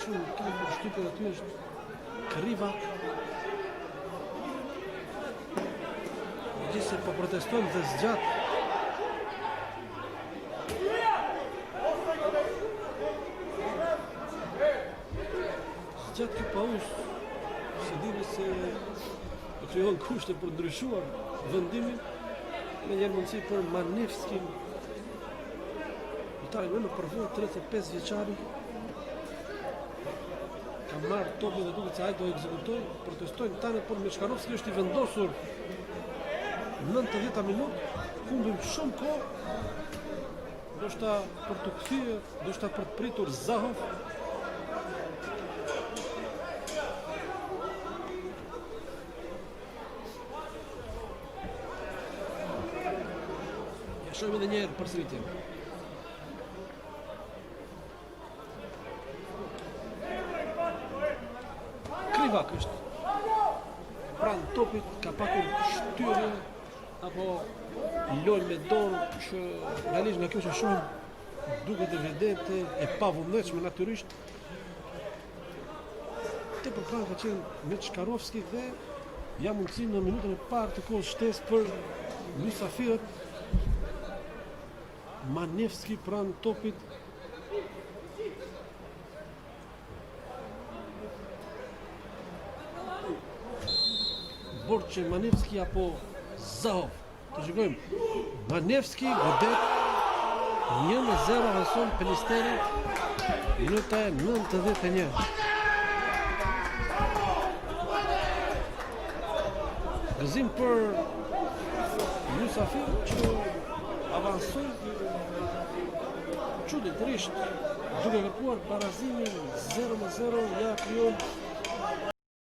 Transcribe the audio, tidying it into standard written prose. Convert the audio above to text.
shumë kanë për shtypën aty është Krivak. Gjithse po protestojnë dhe zgjat. Zgjat kjo paus, se dini se do krijon kushte për ndryshuar vendimin, me një mundësi për Manevskin. Lojtari më në përvojë 35 vjeçari. Ka marrë topin dhe duket se ai do ekzekutoj, protestojnë tani, por Meshkarovski është i vendosur 90 minutë, humbim shumë kohë, ndoshta për të kthyer, ndoshta për të pritur Zahov. Ja shohim edhe një herë përsëritjen. Krivak është pranë topit, ka pakur shtyrje apo lojë me dorë që realisht nga kjo që shohim duket evidente e pavullnetshme natyrisht. Tepër pranë ka qenë Meshkarovski dhe ja mundësi në minutën e parë të kohës shtesë për mysafirët. Manevski pranë topit. Borçe Manevski apo Zahov. Të shikojmë. Manevski godet 1-0 avanson Pelisteri. Minuta e 91. Gëzim për Musafir që avansoi çuditërisht duke kërkuar barazimin 0-0, ja krijon